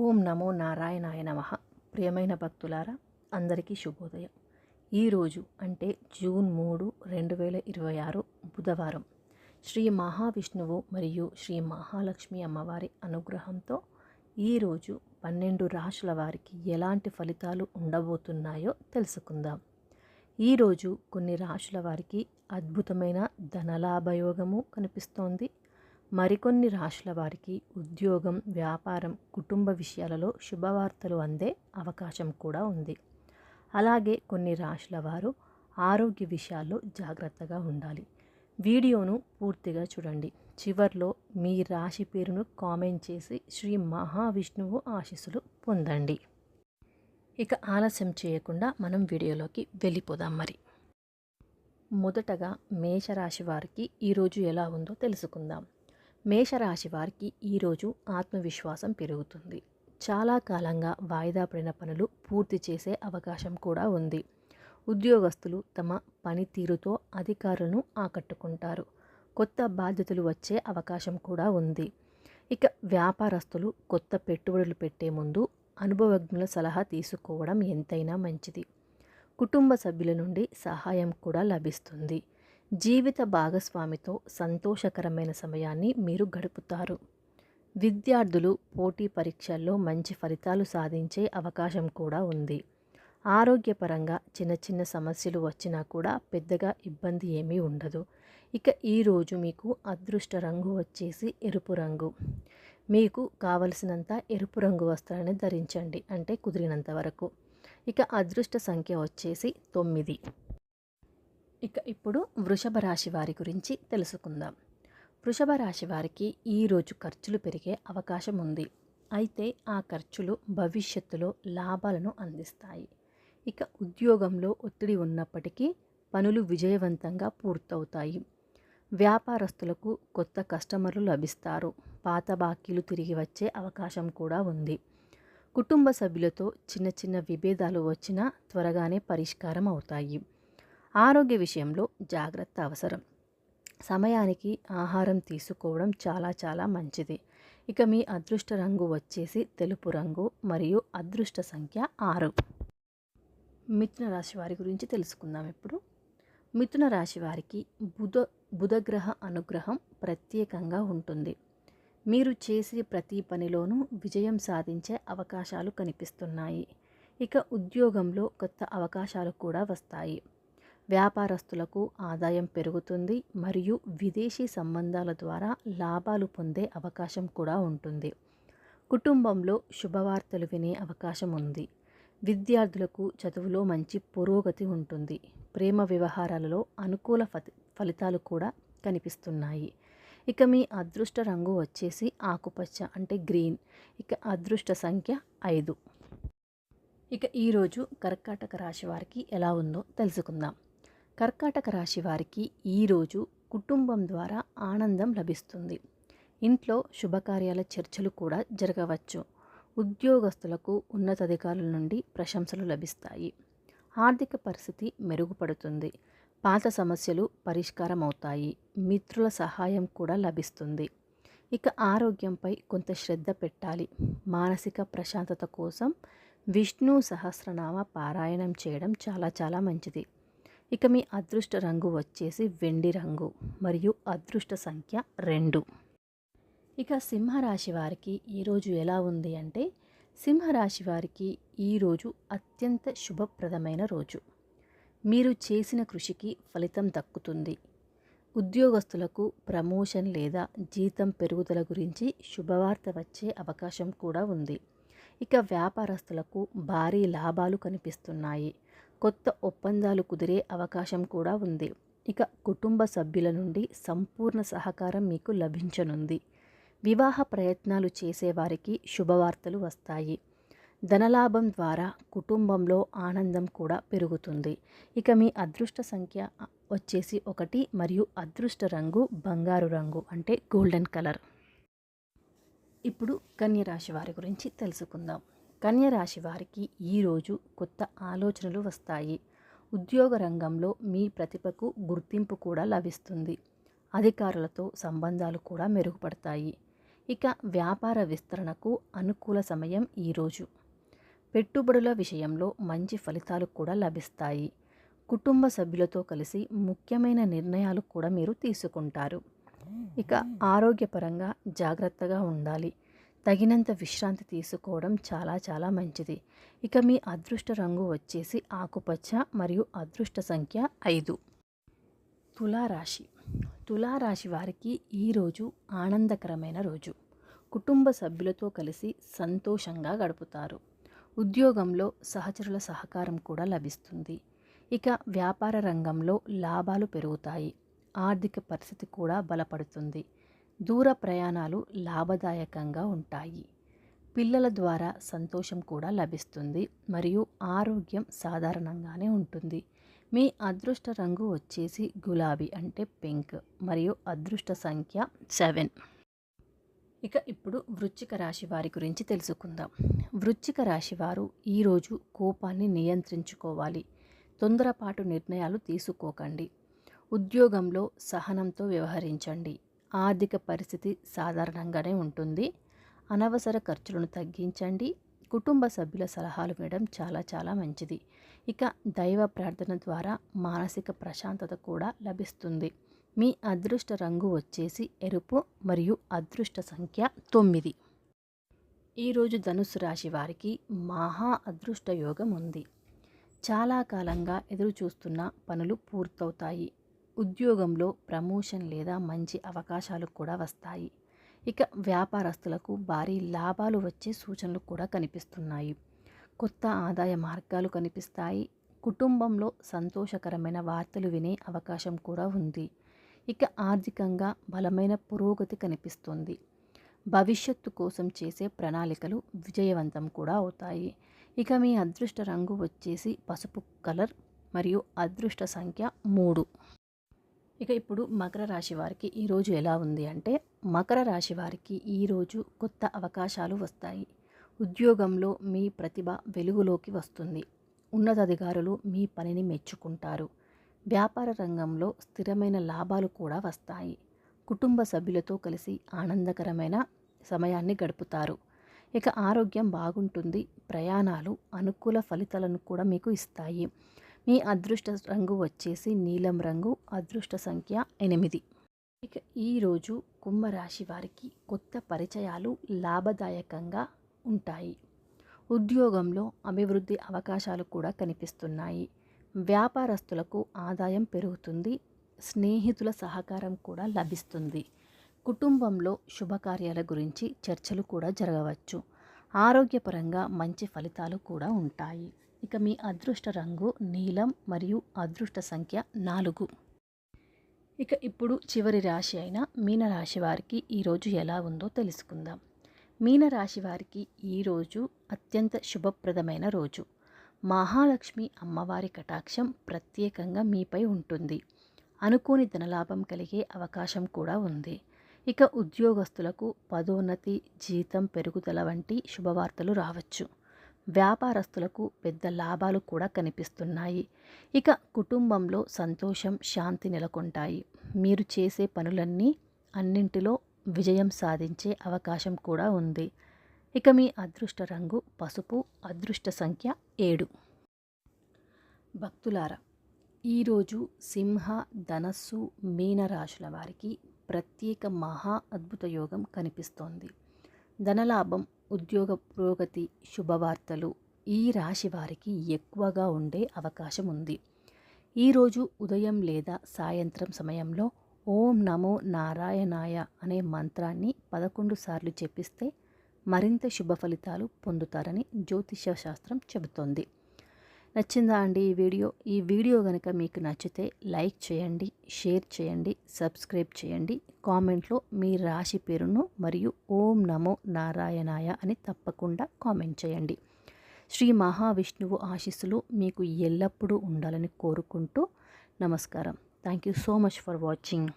ఓం నమో నారాయణాయ నమః. ప్రియమైన భక్తులారా, అందరికీ శుభోదయం. ఈరోజు అంటే జూన్ 3, 2026 బుధవారం శ్రీ మహావిష్ణువు మరియు శ్రీ మహాలక్ష్మి అమ్మవారి అనుగ్రహంతో ఈరోజు 12 రాశుల వారికి ఎలాంటి ఫలితాలు ఉండబోతున్నాయో తెలుసుకుందాం. ఈరోజు కొన్ని రాశుల వారికి అద్భుతమైన ధనలాభయోగము కనిపిస్తోంది. మరికొన్ని రాశుల వారికి ఉద్యోగం, వ్యాపారం, కుటుంబ విషయాలలో శుభవార్తలు అందే అవకాశం కూడా ఉంది. అలాగే కొన్ని రాశుల వారు ఆరోగ్య విషయాల్లో జాగ్రత్తగా ఉండాలి. వీడియోను పూర్తిగా చూడండి. చివర్లో మీ రాశి పేరును కామెంట్ చేసి శ్రీ మహావిష్ణువు ఆశీస్సులు పొందండి. ఇక ఆలస్యం చేయకుండా మనం వీడియోలోకి వెళ్ళిపోదాం. మొదటగా మేషరాశి వారికి ఈరోజు ఎలా ఉందో తెలుసుకుందాం. మేషరాశి వారికి ఈరోజు ఆత్మవిశ్వాసం పెరుగుతుంది. చాలా కాలంగా వాయిదా పడిన పనులు పూర్తి చేసే అవకాశం కూడా ఉంది. ఉద్యోగస్తులు తమ పనితీరుతో అధికారులను ఆకట్టుకుంటారు. కొత్త బాధ్యతలు వచ్చే అవకాశం కూడా ఉంది. ఇక వ్యాపారస్తులు కొత్త పెట్టుబడులు పెట్టే ముందు అనుభవజ్ఞుల సలహా తీసుకోవడం ఎంతైనా మంచిది. కుటుంబ సభ్యుల నుండి సహాయం కూడా లభిస్తుంది. జీవిత భాగస్వామితో సంతోషకరమైన సమయాన్ని మీరు గడుపుతారు. విద్యార్థులు పోటీ పరీక్షల్లో మంచి ఫలితాలు సాధించే అవకాశం కూడా ఉంది. ఆరోగ్యపరంగా చిన్న చిన్న సమస్యలు వచ్చినా కూడా పెద్దగా ఇబ్బంది ఏమీ ఉండదు. ఇక ఈరోజు మీకు అదృష్ట రంగు వచ్చేసి ఎరుపు రంగు. మీకు కావలసినంత ఎరుపు రంగు వస్త్రాన్ని ధరించండి, అంటే కుదిరినంత వరకు. ఇక అదృష్ట సంఖ్య వచ్చేసి 9. ఇప్పుడు వృషభ రాశి వారి గురించి తెలుసుకుందాం. వృషభ రాశి వారికి ఈరోజు ఖర్చులు పెరిగే అవకాశం ఉంది. అయితే ఆ ఖర్చులు భవిష్యత్తులో లాభాలను అందిస్తాయి. ఇక ఉద్యోగంలో ఒత్తిడి ఉన్నప్పటికీ పనులు విజయవంతంగా పూర్తవుతాయి. వ్యాపారస్తులకు కొత్త కస్టమర్లు లభిస్తారు. పాత బాకీలు తిరిగి వచ్చే అవకాశం కూడా ఉంది. కుటుంబ సభ్యులతో చిన్న చిన్న విభేదాలు వచ్చినా త్వరగానే పరిష్కారం అవుతాయి. ఆరోగ్య విషయంలో జాగ్రత్త అవసరం. సమయానికి ఆహారం తీసుకోవడం చాలా మంచిది. ఇక మీ అదృష్ట రంగు వచ్చేసి తెలుపు రంగు మరియు అదృష్ట సంఖ్య 6. మిథున రాశి వారి గురించి తెలుసుకుందాం. ఇప్పుడు మిథున రాశి వారికి బుధగ్రహ అనుగ్రహం ప్రత్యేకంగా ఉంటుంది. మీరు చేసే ప్రతి పనిలోనూ విజయం సాధించే అవకాశాలు కనిపిస్తున్నాయి. ఇక ఉద్యోగంలో కొత్త అవకాశాలు కూడా వస్తాయి. వ్యాపారస్తులకు ఆదాయం పెరుగుతుంది మరియు విదేశీ సంబంధాల ద్వారా లాభాలు పొందే అవకాశం కూడా ఉంటుంది. కుటుంబంలో శుభవార్తలు వినే అవకాశం ఉంది. విద్యార్థులకు చదువులో మంచి పురోగతి ఉంటుంది. ప్రేమ వ్యవహారాలలో అనుకూల ఫలితాలు కూడా కనిపిస్తున్నాయి. ఇక మీ అదృష్ట రంగు వచ్చేసి ఆకుపచ్చ, అంటే గ్రీన్. ఇక అదృష్ట సంఖ్య 5. ఇక ఈరోజు కర్కాటక రాశి వారికి ఎలా ఉందో తెలుసుకుందాం. కర్కాటక రాశి వారికి ఈరోజు కుటుంబం ద్వారా ఆనందం లభిస్తుంది. ఇంట్లో శుభకార్యాల చర్చలు కూడా జరగవచ్చు. ఉద్యోగస్తులకు ఉన్నతాధికారుల నుండి ప్రశంసలు లభిస్తాయి. ఆర్థిక పరిస్థితి మెరుగుపడుతుంది. పాత సమస్యలు పరిష్కారం అవుతాయి. మిత్రుల సహాయం కూడా లభిస్తుంది. ఇక ఆరోగ్యంపై కొంత శ్రద్ధ పెట్టాలి. మానసిక ప్రశాంతత కోసం విష్ణు సహస్రనామ పారాయణం చేయడం చాలా మంచిది. ఇక మీ అదృష్ట రంగు వచ్చేసి వెండి రంగు మరియు అదృష్ట సంఖ్య 2. ఇక సింహరాశి వారికి ఈరోజు ఎలా ఉంది అంటే, సింహరాశి వారికి ఈరోజు అత్యంత శుభప్రదమైన రోజు. మీరు చేసిన కృషికి ఫలితం దక్కుతుంది. ఉద్యోగస్తులకు ప్రమోషన్ లేదా జీతం పెరుగుదల గురించి శుభవార్త వచ్చే అవకాశం కూడా ఉంది. ఇక వ్యాపారస్తులకు భారీ లాభాలు కనిపిస్తున్నాయి. కొత్త ఒప్పందాలు కుదిరే అవకాశం కూడా ఉంది. ఇక కుటుంబ సభ్యుల నుండి సంపూర్ణ సహకారం మీకు లభించనుంది. వివాహ ప్రయత్నాలు చేసేవారికి శుభవార్తలు వస్తాయి. ధనలాభం ద్వారా కుటుంబంలో ఆనందం కూడా పెరుగుతుంది. ఇక మీ అదృష్ట సంఖ్య వచ్చేసి 1 మరియు అదృష్ట రంగు బంగారు రంగు, అంటే గోల్డెన్ కలర్. ఇప్పుడు కన్య రాశి వారి గురించి తెలుసుకుందాం. కన్య రాశి వారికి ఈరోజు కొత్త ఆలోచనలు వస్తాయి. ఉద్యోగ రంగంలో మీ ప్రతిభకు గుర్తింపు కూడా లభిస్తుంది. అధికారులతో సంబంధాలు కూడా మెరుగుపడతాయి. ఇక వ్యాపార విస్తరణకు అనుకూల సమయం ఈరోజు. పెట్టుబడుల విషయంలో మంచి ఫలితాలు కూడా లభిస్తాయి. కుటుంబ సభ్యులతో కలిసి ముఖ్యమైన నిర్ణయాలు కూడా మీరు తీసుకుంటారు. ఇక ఆరోగ్యపరంగా జాగ్రత్తగా ఉండాలి. తగినంత విశ్రాంతి తీసుకోవడం చాలా మంచిది. ఇక మీ అదృష్ట రంగు వచ్చేసి ఆకుపచ్చ మరియు అదృష్ట సంఖ్య 5. తులారాశి. తులారాశి వారికి ఈరోజు ఆనందకరమైన రోజు. కుటుంబ సభ్యులతో కలిసి సంతోషంగా గడుపుతారు. ఉద్యోగంలో సహచరుల సహకారం కూడా లభిస్తుంది. ఇక వ్యాపార రంగంలో లాభాలు పెరుగుతాయి. ఆర్థిక పరిస్థితి కూడా బలపడుతుంది. దూర ప్రయాణాలు లాభదాయకంగా ఉంటాయి. పిల్లల ద్వారా సంతోషం కూడా లభిస్తుంది మరియు ఆరోగ్యం సాధారణంగానే ఉంటుంది. మీ అదృష్ట రంగు వచ్చేసి గులాబీ అంటే పింక్ మరియు అదృష్ట సంఖ్య 7. ఇక ఇప్పుడు వృశ్చిక రాశి వారి గురించి తెలుసుకుందాం. వృశ్చిక రాశి వారు ఈరోజు కోపాన్ని నియంత్రించుకోవాలి. తొందరపాటు నిర్ణయాలు తీసుకోకండి. ఉద్యోగంలో సహనంతో వ్యవహరించండి. ఆర్థిక పరిస్థితి సాధారణంగానే ఉంటుంది. అనవసర ఖర్చులను తగ్గించండి. కుటుంబ సభ్యుల సలహాలు వినడం చాలా మంచిది. ఇక దైవ ప్రార్థన ద్వారా మానసిక ప్రశాంతత కూడా లభిస్తుంది. మీ అదృష్ట రంగు వచ్చేసి ఎరుపు మరియు అదృష్ట సంఖ్య 9. ఈరోజు ధనుస్సు రాశి వారికి మహా అదృష్ట యోగం ఉంది. చాలా కాలంగా ఎదురు చూస్తున్న పనులు పూర్తవుతాయి. ఉద్యోగంలో ప్రమోషన్ లేదా మంచి అవకాశాలు కూడా వస్తాయి. ఇక వ్యాపారస్తులకు భారీ లాభాలు వచ్చే సూచనలు కూడా కనిపిస్తున్నాయి. కొత్త ఆదాయ మార్గాలు కనిపిస్తాయి. కుటుంబంలో సంతోషకరమైన వార్తలు వినే అవకాశం కూడా ఉంది. ఇక ఆర్థికంగా బలమైన పురోగతి కనిపిస్తుంది. భవిష్యత్తు కోసం చేసే ప్రణాళికలు విజయవంతం కూడా అవుతాయి. ఇక మీ అదృష్ట రంగు వచ్చేసి పసుపు కలర్ మరియు అదృష్ట సంఖ్య 3. ఇక ఇప్పుడు మకర రాశి వారికి ఈరోజు ఎలా ఉంది అంటే, మకర రాశి వారికి ఈరోజు కొత్త అవకాశాలు వస్తాయి. ఉద్యోగంలో మీ ప్రతిభ వెలుగులోకి వస్తుంది. ఉన్నతాధికారులు మీ పనిని మెచ్చుకుంటారు. వ్యాపార రంగంలో స్థిరమైన లాభాలు కూడా వస్తాయి. కుటుంబ సభ్యులతో కలిసి ఆనందకరమైన సమయాన్ని గడుపుతారు. ఇక ఆరోగ్యం బాగుంటుంది. ప్రయాణాలు అనుకూల ఫలితాలను కూడా మీకు ఇస్తాయి. మీ అదృష్ట రంగు వచ్చేసి నీలం రంగు, అదృష్ట సంఖ్య 8. ఇక ఈరోజు కుంభరాశి వారికి కొత్త పరిచయాలు లాభదాయకంగా ఉంటాయి. ఉద్యోగంలో అభివృద్ధి అవకాశాలు కూడా కనిపిస్తున్నాయి. వ్యాపారస్తులకు ఆదాయం పెరుగుతుంది. స్నేహితుల సహకారం కూడా లభిస్తుంది. కుటుంబంలో శుభకార్యాల గురించి చర్చలు కూడా జరగవచ్చు. ఆరోగ్యపరంగా మంచి ఫలితాలు కూడా ఉంటాయి. ఇక మీ అదృష్ట రంగు నీలం మరియు అదృష్ట సంఖ్య 4. ఇక ఇప్పుడు చివరి రాశి అయిన మీనరాశి వారికి ఈరోజు ఎలా ఉందో తెలుసుకుందాం. మీనరాశి వారికి ఈరోజు అత్యంత శుభప్రదమైన రోజు. మహాలక్ష్మి అమ్మవారి కటాక్షం ప్రత్యేకంగా మీపై ఉంటుంది. అనుకోని ధనలాభం కలిగే అవకాశం కూడా ఉంది. ఇక ఉద్యోగస్తులకు పదోన్నతి, జీతం పెరుగుదల వంటి శుభవార్తలు రావచ్చు. వ్యాపారస్తులకు పెద్ద లాభాలు కూడా కనిపిస్తున్నాయి. ఇక కుటుంబంలో సంతోషం, శాంతి నెలకొంటాయి. మీరు చేసే అన్నింటిలో విజయం సాధించే అవకాశం కూడా ఉంది. ఇక మీ అదృష్ట రంగు పసుపు, అదృష్ట సంఖ్య 7. భక్తులారా, ఈరోజు సింహ, ధనస్సు, మీన రాశుల వారికి ప్రత్యేక మహా అద్భుత యోగం కనిపిస్తోంది. ధనలాభం, ఉద్యోగ పురోగతి, శుభవార్తలు ఈ రాశి వారికి ఎక్కువగా ఉండే అవకాశం ఉంది. ఈరోజు ఉదయం లేదా సాయంత్రం సమయంలో ఓం నమో నారాయణాయ అనే మంత్రాన్ని 11 సార్లు జపిస్తే మరింత శుభ ఫలితాలు పొందుతారని జ్యోతిష శాస్త్రం చెబుతోంది. నచ్చిందా అండి ఈ వీడియో కనుక మీకు నచ్చితే లైక్ చేయండి, షేర్ చేయండి, సబ్స్క్రైబ్ చేయండి. కామెంట్లో మీ రాశి పేరును మరియు ఓం నమో నారాయణాయ అని తప్పకుండా కామెంట్ చేయండి. శ్రీ మహావిష్ణువు ఆశీస్సులు మీకు ఎల్లప్పుడూ ఉండాలని కోరుకుంటూ నమస్కారం. Thank you so much for watching.